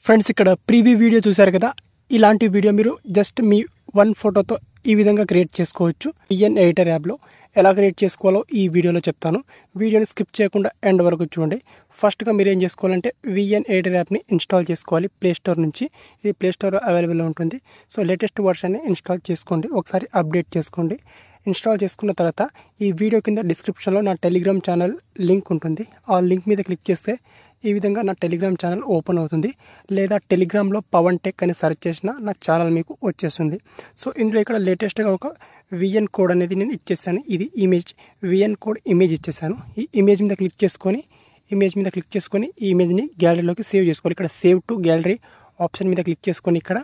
Friends ఇక్కడ preview video చూశారు కదా, ఇలాంటి వీడియో మీరు జస్ట్ మీ వన్ ఫోటోతో ఈ విధంగా క్రియేట్ చేసుకోవచ్చు. VN ఎడిటర్ యాప్లో ఎలా క్రియేట్ చేసుకోవాలో ఈ వీడియోలో చెప్తాను. వీడియోని స్కిప్ చేయకుండా ఎండ్ వరకు చూడండి. ఫస్ట్గా మీరు ఏం చేసుకోవాలంటే VN ఎడిటర్ యాప్ని ఇన్స్టాల్ చేసుకోవాలి ప్లే స్టోర్ నుంచి. ఇది ప్లే స్టోర్ అవైలబుల్లో ఉంటుంది. సో లేటెస్ట్ వర్షన్ని ఇన్స్టాల్ చేసుకోండి, ఒకసారి అప్డేట్ చేసుకోండి. ఇన్స్టాల్ చేసుకున్న తర్వాత ఈ వీడియో కింద డిస్క్రిప్షన్లో నా టెలిగ్రామ్ ఛానల్ లింక్ ఉంటుంది. ఆ లింక్ మీద క్లిక్ చేస్తే ఈ విధంగా నా టెలిగ్రామ్ ఛానల్ ఓపెన్ అవుతుంది. లేదా టెలిగ్రామ్లో పవన్ టెక్ అని సెర్చ్ చేసిన నా ఛానల్ మీకు వచ్చేస్తుంది. సో ఇందులో ఇక్కడ లేటెస్ట్గా ఒక VN కోడ్ అనేది నేను ఇచ్చేసాను. ఇది ఇమేజ్ VN కోడ్ ఇమేజ్ ఇచ్చేసాను. ఈ ఇమేజ్ మీద క్లిక్ చేసుకొని ఈ ఇమేజ్ని గ్యాలరీలోకి సేవ్ చేసుకోవాలి. ఇక్కడ సేవ్ టు గ్యాలరీ ఆప్షన్ మీద క్లిక్ చేసుకొని ఇక్కడ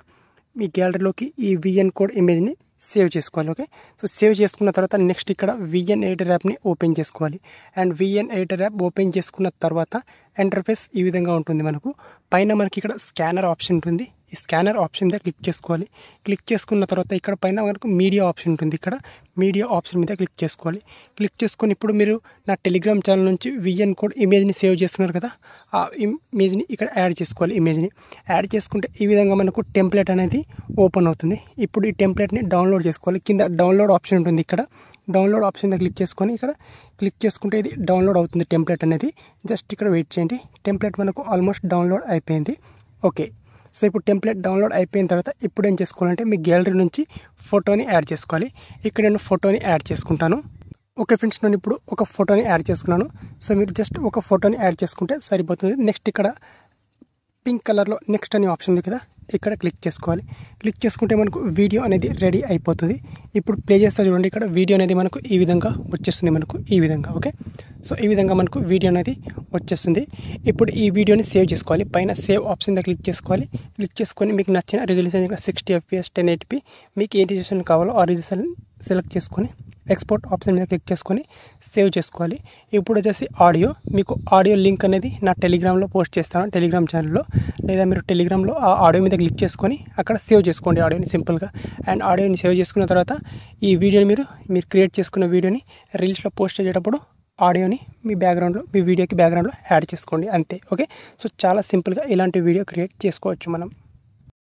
మీ గ్యాలరీలోకి ఈ VN కోడ్ ఇమేజ్ని సేవ్ చేసుకోవాలి. ఓకే, సో సేవ్ చేసుకున్న తర్వాత నెక్స్ట్ ఇక్కడ VN ఎడిటర్ యాప్ని ఓపెన్ చేసుకోవాలి. And VN editor app open చేసుకున్న తర్వాత ఇంటర్ఫేస్ ఈ విధంగా ఉంటుంది. మనకు పైన మనకి ఇక్కడ స్కానర్ ఆప్షన్ ఉంటుంది. ఈ స్కానర్ ఆప్షన్ మీద క్లిక్ చేసుకోవాలి. క్లిక్ చేసుకున్న తర్వాత ఇక్కడ పైన మనకు మీడియా ఆప్షన్ ఉంటుంది. ఇక్కడ మీడియా ఆప్షన్ మీద క్లిక్ చేసుకోవాలి. క్లిక్ చేసుకొని ఇప్పుడు మీరు నా టెలిగ్రామ్ ఛానల్ నుంచి VN కోడ్ ఇమేజ్ని సేవ్ చేస్తున్నారు కదా, ఆ ఇమేజ్ని ఇక్కడ యాడ్ చేసుకోవాలి. ఇమేజ్ని యాడ్ చేసుకుంటే ఈ విధంగా మనకు టెంప్లెట్ అనేది ఓపెన్ అవుతుంది. ఇప్పుడు ఈ టెంప్లెట్ని డౌన్లోడ్ చేసుకోవాలి. కింద డౌన్లోడ్ ఆప్షన్ ఉంటుంది. ఇక్కడ డౌన్లోడ్ ఆప్షన్ మీద క్లిక్ చేసుకొని ఇక్కడ క్లిక్ చేసుకుంటే ఇది డౌన్లోడ్ అవుతుంది టెంప్లెట్ అనేది. జస్ట్ ఇక్కడ వెయిట్ చేయండి. టెంప్లెట్ మనకు ఆల్మోస్ట్ డౌన్లోడ్ అయిపోయింది. ఓకే, సో ఇప్పుడు టెంప్లెట్ డౌన్లోడ్ అయిపోయిన తర్వాత ఇప్పుడు ఏం చేసుకోవాలంటే మీ గ్యాలరీ నుంచి ఫోటోని యాడ్ చేసుకోవాలి. ఇక్కడ నేను ఫోటోని యాడ్ చేసుకుంటాను. ఓకే ఫ్రెండ్స్, నేను ఇప్పుడు ఒక ఫోటోని యాడ్ చేసుకున్నాను. సో మీరు జస్ట్ ఒక ఫోటోని యాడ్ చేసుకుంటే సరిపోతుంది. నెక్స్ట్ ఇక్కడ పింక్ కలర్లో నెక్స్ట్ అనే ఆప్షన్ ఉంది కదా, ఇక్కడ క్లిక్ చేసుకోవాలి. క్లిక్ చేసుకుంటే మనకు వీడియో అనేది రెడీ అయిపోతుంది. ఇప్పుడు ప్లే చేస్తా చూడండి. ఇక్కడ వీడియో అనేది మనకు ఈ విధంగా వచ్చేస్తుంది. మనకు ఈ విధంగా ఓకే, సో ఈ విధంగా మనకు వీడియో అనేది వచ్చేస్తుంది. ఇప్పుడు ఈ వీడియోని సేవ్ చేసుకోవాలి. పైన సేవ్ ఆప్షన్ మీద క్లిక్ చేసుకోవాలి. క్లిక్ చేసుకొని మీకు నచ్చిన రెజల్యూషన్ ఇక్కడ 60 FPS 1080p మీకు ఏ రెజల్యూషన్ కావాలో ఆ రెజల్యూషన్ సెలెక్ట్ చేసుకొని ఎక్స్పోర్ట్ ఆప్షన్ మీద క్లిక్ చేసుకొని సేవ్ చేసుకోవాలి. ఇప్పుడు వచ్చేసి ఆడియో, మీకు ఆడియో లింక్ అనేది నా టెలిగ్రామ్లో పోస్ట్ చేస్తాను, టెలిగ్రామ్ ఛానల్లో. లేదా మీరు టెలిగ్రామ్లో ఆ ఆడియో మీద క్లిక్ చేసుకొని అక్కడ సేవ్ చేసుకోండి ఆడియోని సింపుల్గా. అండ్ ఆడియోని సేవ్ చేసుకున్న తర్వాత ఈ వీడియోని మీరు క్రియేట్ చేసుకున్న వీడియోని రీల్స్లో పోస్ట్ చేసేటప్పుడు ఆడియోని మీ బ్యాక్గ్రౌండ్లో, మీ వీడియోకి బ్యాక్గ్రౌండ్లో యాడ్ చేసుకోండి అంతే. ఓకే, సో చాలా సింపుల్గా ఇలాంటి వీడియో క్రియేట్ చేసుకోవచ్చు మనం.